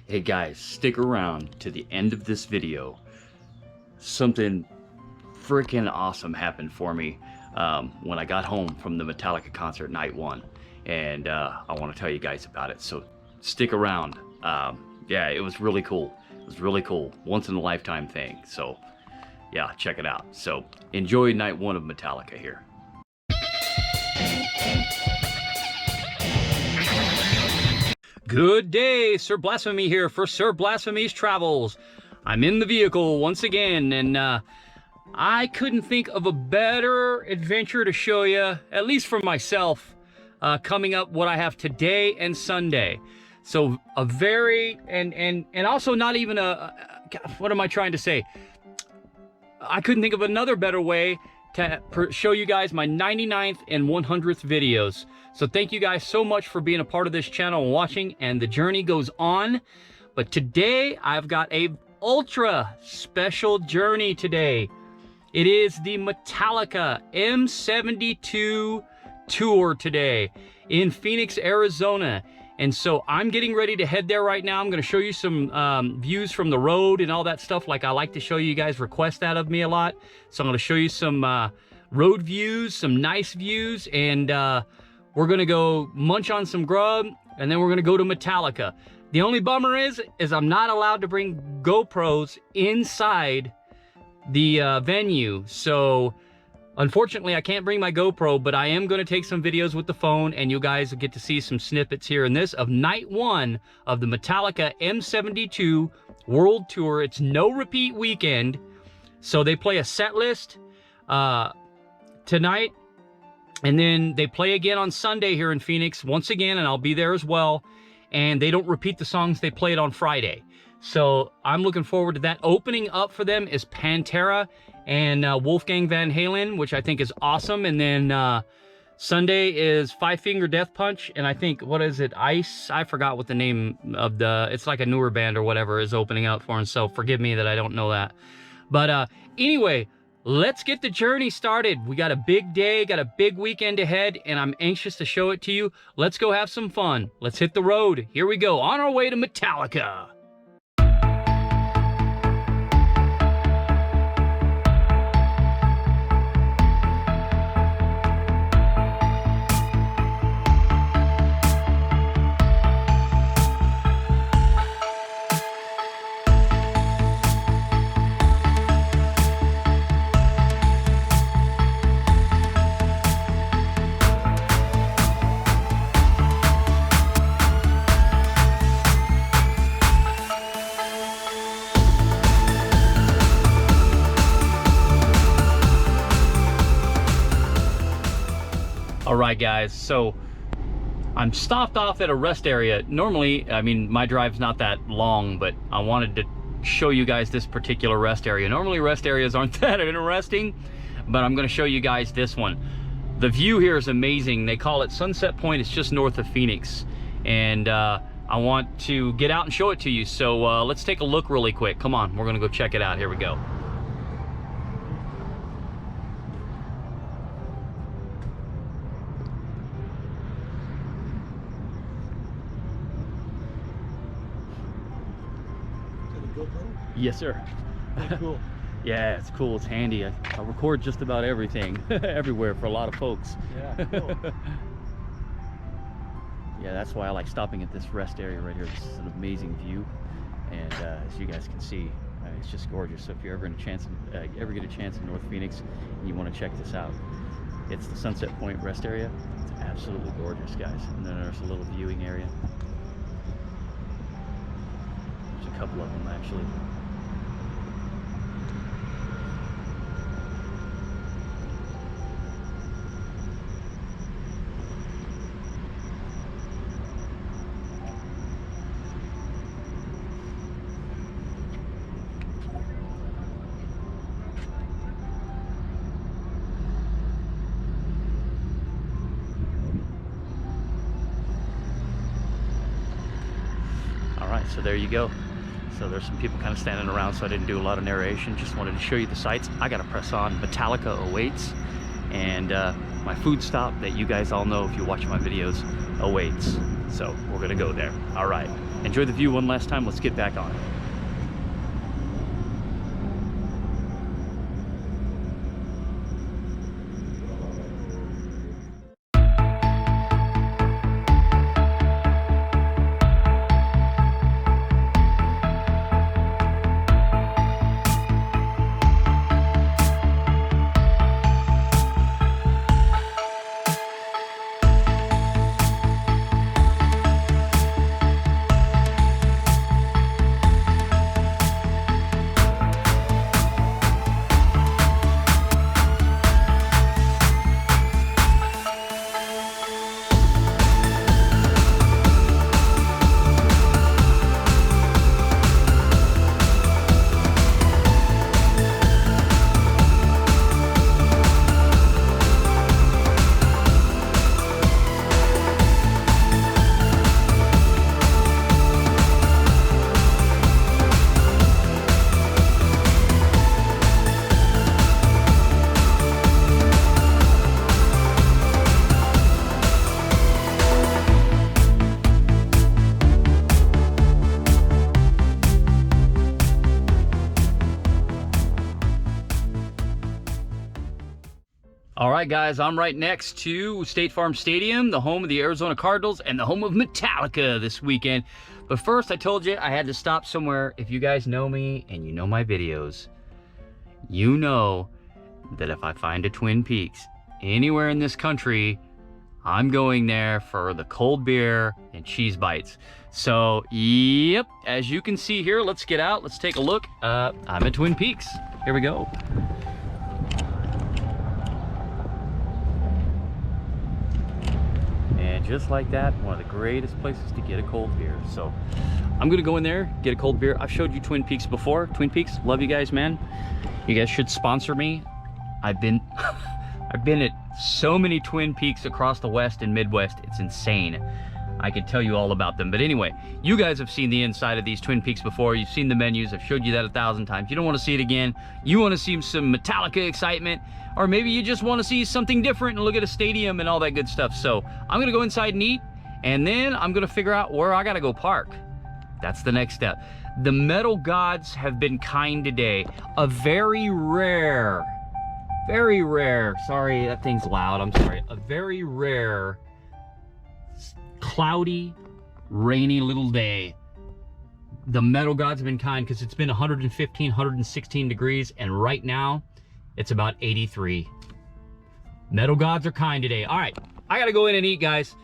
Hey guys, stick around to the end of this video. Something freaking awesome happened for me when I got home from the Metallica concert night one, and I want to tell you guys about it, so stick around. Yeah, it was really cool. It was really cool. Once in a lifetime thing. So yeah, check it out. So enjoy night one of Metallica here. Good day, Sir Blasphemy here for Sir Blasphemy's Travels. I'm in the vehicle once again, and I couldn't think of a better adventure to show you, at least for myself, coming up what I have today and Sunday. So a very, and also not even what am I trying to say? I couldn't think of another better way to show you guys my 99th and 100th videos. So thank you guys so much for being a part of this channel and watching, and the journey goes on. But today I've got a ultra special journey today. It is the Metallica M72 tour today in Phoenix, Arizona. And so I'm getting ready to head there right now. I'm going to show you some views from the road and all that stuff, like I like to show you. You guys request that of me a lot. So I'm going to show you some road views, some nice views, and we're going to go munch on some grub, and then we're going to go to Metallica. The only bummer is I'm not allowed to bring GoPros inside the venue. So unfortunately, I can't bring my GoPro, but I am going to take some videos with the phone, and you guys will get to see some snippets here in this of night one of the Metallica M72 World Tour. It's no repeat weekend, so they play a set list tonight, and then they play again on Sunday here in Phoenix once again, and I'll be there as well. And they don't repeat the songs they played on Friday. So I'm looking forward to that. Opening up for them is Pantera and Wolfgang Van Halen, which I think is awesome. And then Sunday is Five Finger Death Punch, and I think, what is it, Ice? I forgot what the name of it's like a newer band or whatever is opening up for them, so forgive me that I don't know that. But anyway, let's get the journey started. We got a big day, got a big weekend ahead, and I'm anxious to show it to you. Let's go have some fun. Let's hit the road. Here we go, on our way to Metallica. Alright guys, so I'm stopped off at a rest area. Normally, I mean, my drive's not that long, but I wanted to show you guys this particular rest area. Normally rest areas aren't that interesting, but I'm going to show you guys this one. The view here is amazing. They call it Sunset Point. It's just north of Phoenix, and I want to get out and show it to you. So let's take a look really quick. Come on, we're going to go check it out. Here we go. Yes, sir. Oh, cool. Yeah, it's cool. It's handy. I record just about everything, everywhere for a lot of folks. Yeah, cool. Yeah, that's why I like stopping at this rest area right here. This is an amazing view, and as you guys can see, it's just gorgeous. So if you're ever in a chance, ever get a chance in North Phoenix, and you want to check this out, it's the Sunset Point rest area. It's absolutely gorgeous, guys. And then there's a little viewing area. There's a couple of them actually. So there you go. So there's some people kind of standing around, so I didn't do a lot of narration. Just wanted to show you the sights. I got to press on. Metallica awaits, and my food stop that you guys all know if you watch my videos awaits. So we're gonna go there. All right, enjoy the view one last time. Let's get back on it. All right, guys, I'm right next to State Farm Stadium, the home of the Arizona Cardinals and the home of Metallica this weekend. But first, I told you I had to stop somewhere. If you guys know me and you know my videos, you know that if I find a Twin Peaks anywhere in this country, I'm going there for the cold beer and cheese bites. So, yep, as you can see here, let's get out. Let's take a look. I'm at Twin Peaks. Here we go. And just like that, one of the greatest places to get a cold beer. So I'm gonna go in there, get a cold beer. I've showed you Twin Peaks before. Twin Peaks, love you guys, man. You guys should sponsor me. I've been at so many Twin Peaks across the West and Midwest. It's insane. I could tell you all about them. But anyway, you guys have seen the inside of these Twin Peaks before. You've seen the menus. I've showed you that 1,000 times. You don't want to see it again. You want to see some Metallica excitement, or maybe you just want to see something different and look at a stadium and all that good stuff. So I'm going to go inside and eat, and then I'm going to figure out where I got to go park. That's the next step. The metal gods have been kind today. A very rare, sorry, that thing's loud, I'm sorry. A very rare, cloudy, rainy little day. The metal gods have been kind because it's been 115, 116 degrees, and right now it's about 83. Metal gods are kind today. All right, I gotta go in and eat, guys,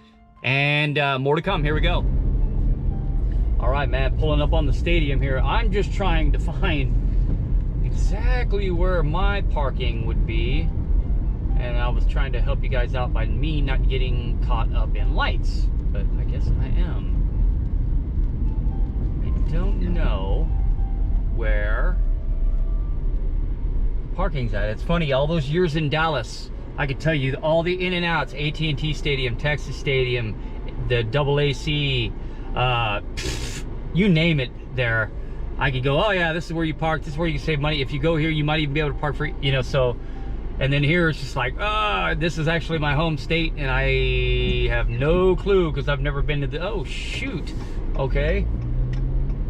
and more to come. Here we go. All right, man, pulling up on the stadium here. I'm just trying to find exactly where my parking would be, and I was trying to help you guys out by me not getting caught up in lights, but I guess I am. I don't know where parking's at. It's funny, all those years in Dallas, I could tell you all the in and outs, AT&T Stadium, Texas Stadium, the AAC, you name it there. I could go, oh yeah, this is where you park, this is where you can save money. If you go here, you might even be able to park free, you know, so. And then here it's just like, this is actually my home state, and I have no clue because I've never been to the, oh shoot, okay.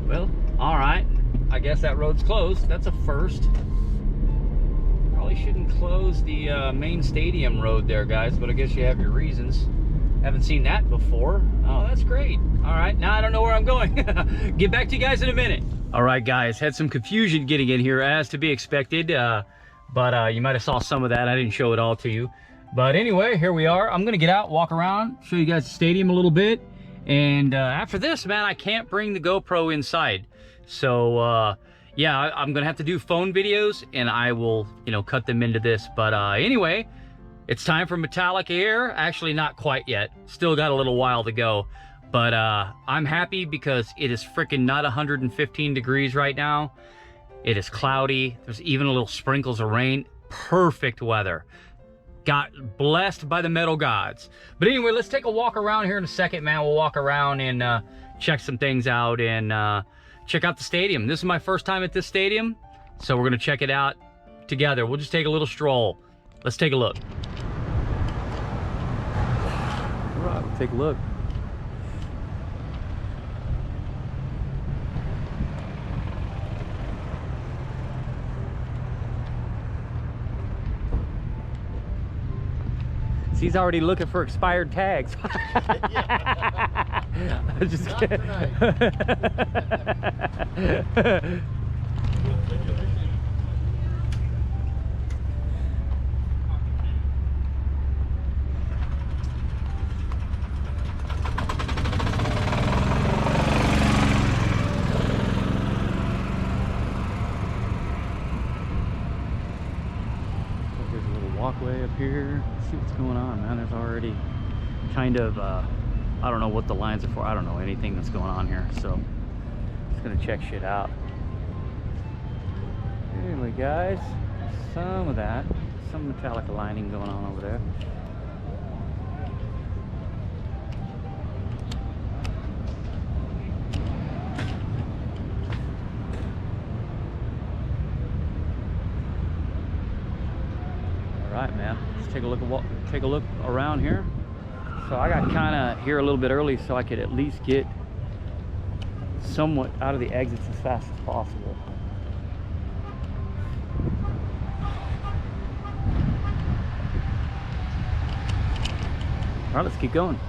Well, all right, I guess that road's closed. That's a first. Probably shouldn't close the main stadium road there, guys, but I guess you have your reasons. Haven't seen that before. Oh, that's great. All right, now I don't know where I'm going. Get back to you guys in a minute. All right, guys, had some confusion getting in here, as to be expected. But you might have saw some of that. I didn't show it all to you. But anyway, here we are. I'm gonna get out, walk around, show you guys the stadium a little bit. And after this, man, I can't bring the GoPro inside. So yeah, I'm gonna have to do phone videos, and I will, you know, cut them into this. But anyway, it's time for Metallica here. Actually, not quite yet. Still got a little while to go. But I'm happy because it is freaking not 115 degrees right now. It is cloudy. There's even a little sprinkles of rain. Perfect weather. Got blessed by the metal gods. But anyway, let's take a walk around here in a second, man. We'll walk around and check some things out and check out the stadium. This is my first time at this stadium, so we're gonna check it out together. We'll just take a little stroll. Let's take a look. take a look. He's already looking for expired tags. I'm just kidding. There's a little walkway up here. Let's see what's going on, man. There's already kind of I don't know what the lines are for. I don't know anything that's going on here, so just gonna check shit out. Anyway, guys, some of that, some Metallica lining going on over there. All right, man. Let's take a look around here. So I got kind of here a little bit early so I could at least get somewhat out of the exits as fast as possible. All right, let's keep going.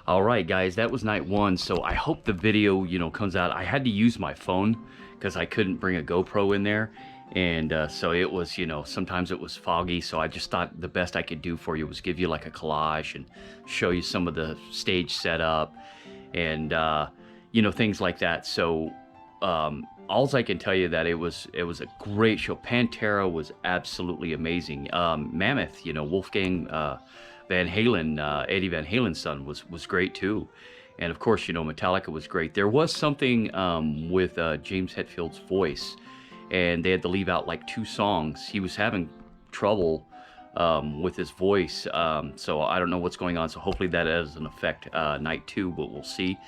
All right, guys, that was night one. So I hope the video, you know, comes out. I had to use my phone because I couldn't bring a GoPro in there. And so it was, you know, sometimes it was foggy. So I just thought the best I could do for you was give you like a collage and show you some of the stage setup and, you know, things like that. So alls I can tell you that it was a great show. Pantera was absolutely amazing. Mammoth, you know, Wolfgang Van Halen, Eddie Van Halen's son was great too. And of course, you know, Metallica was great. There was something with James Hetfield's voice, and they had to leave out like 2 songs. He was having trouble with his voice, so I don't know what's going on. So hopefully that has an effect night 2, but we'll see.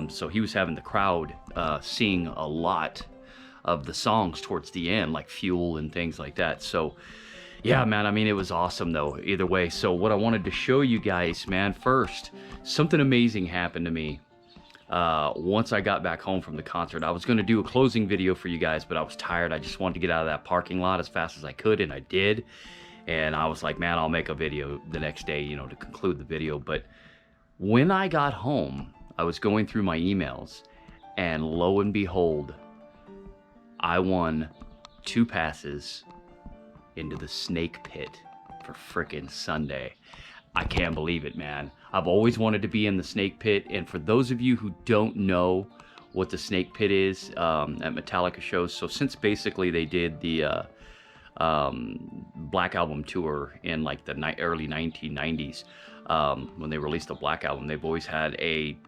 So he was having the crowd sing a lot of the songs towards the end, like Fuel and things like that. So yeah, man, I mean, it was awesome though, either way. So what I wanted to show you guys, man, first, something amazing happened to me once I got back home from the concert. I was going to do a closing video for you guys, but I was tired. I just wanted to get out of that parking lot as fast as I could, and I did. And I was like, man, I'll make a video the next day, you know, to conclude the video. But when I got home, I was going through my emails, and lo and behold, I won 2 passes into the Snake Pit for frickin' Sunday. I can't believe it, man. I've always wanted to be in the Snake Pit, and for those of you who don't know what the Snake Pit is at Metallica shows, so since basically they did the Black Album tour in like the early 1990s, when they released the Black Album, they've always had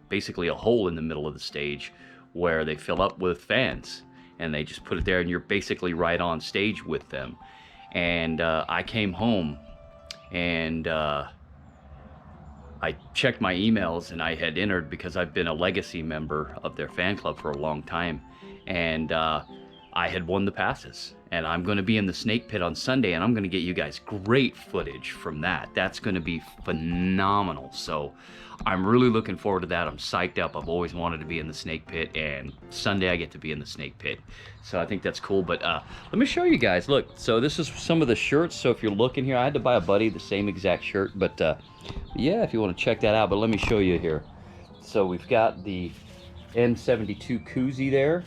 basically a hole in the middle of the stage where they fill up with fans, and they just put it there, and you're basically right on stage with them. And I came home, and I checked my emails, and I had entered, because I've been a legacy member of their fan club for a long time, and I had won the passes. And I'm going to be in the Snake Pit on Sunday, and I'm going to get you guys great footage from that. That's going to be phenomenal. So I'm really looking forward to that. I'm psyched up. I've always wanted to be in the Snake Pit, and Sunday I get to be in the Snake Pit. So I think that's cool. But let me show you guys. Look, so this is some of the shirts. So if you're looking here, I had to buy a buddy the same exact shirt. But yeah, if you want to check that out. But let me show you here. So we've got the M72 koozie there.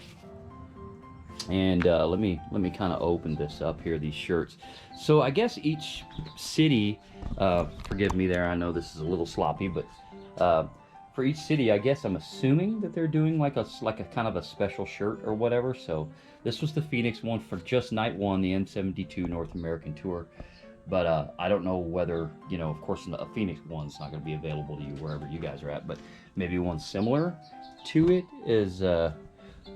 And let me kind of open this up here, these shirts. So I guess each city, forgive me there, I know this is a little sloppy, but for each city, I guess I'm assuming that they're doing like a kind of a special shirt or whatever. So this was the Phoenix one for just night one, the M72 North American tour. But I don't know whether, you know, of course, a Phoenix one's not going to be available to you wherever you guys are at, but maybe one similar to it is, and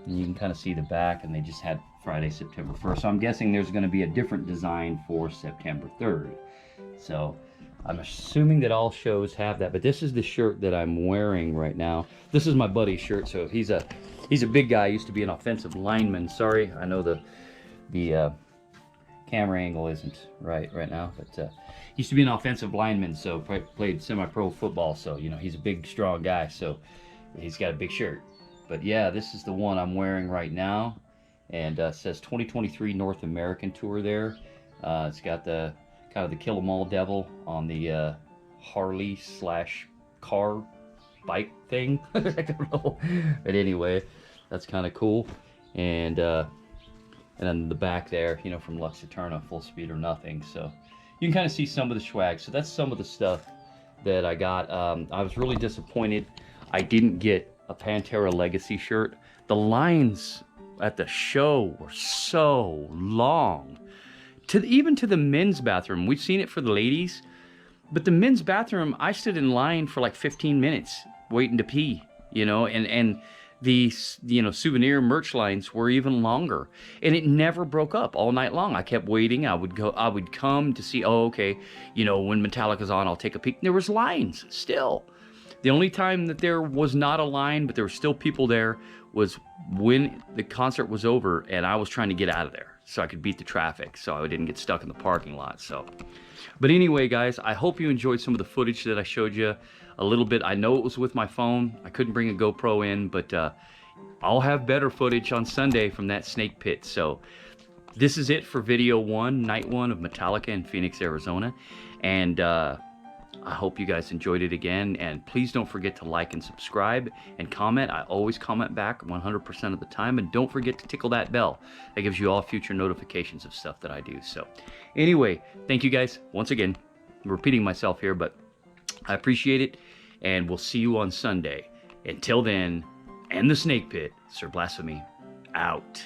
you can kind of see the back, and they just had Friday, September 1st. So I'm guessing there's going to be a different design for September 3rd. So I'm assuming that all shows have that, but this is the shirt that I'm wearing right now. This is my buddy's shirt. So he's a big guy, used to be an offensive lineman. Sorry, I know the camera angle isn't right now, but used to be an offensive lineman, so played semi-pro football. So, you know, he's a big, strong guy, so he's got a big shirt. But yeah, this is the one I'm wearing right now, and says 2023 North American Tour there. It's got the kind of the Kill 'Em All Devil on the Harley / car bike thing. I don't know, but anyway, that's kind of cool. And then the back there, you know, from Lux Eterna, Full Speed or Nothing. So you can kind of see some of the swag. So that's some of the stuff that I got. I was really disappointed I didn't get a Pantera Legacy shirt. The lines at the show were so long. Even to the men's bathroom. We've seen it for the ladies, but the men's bathroom, I stood in line for like 15 minutes waiting to pee, you know, and the, you know, souvenir merch lines were even longer, and it never broke up all night long. I kept waiting. I would come to see, oh, okay, you know, when Metallica's on, I'll take a peek. There was lines still. The only time that there was not a line, but there were still people there, was when the concert was over and I was trying to get out of there so I could beat the traffic, so I didn't get stuck in the parking lot. So, but anyway, guys, I hope you enjoyed some of the footage that I showed you a little bit. I know it was with my phone. I couldn't bring a GoPro in, but I'll have better footage on Sunday from that snake pit. So this is it for video one, night one of Metallica in Phoenix, Arizona. And I hope you guys enjoyed it again, and please don't forget to like and subscribe and comment. I always comment back 100% of the time, and don't forget to tickle that bell. That gives you all future notifications of stuff that I do. So anyway, thank you guys once again. I'm repeating myself here, but I appreciate it, and we'll see you on Sunday. Until then, and the snake pit, Sir Blasphemy out.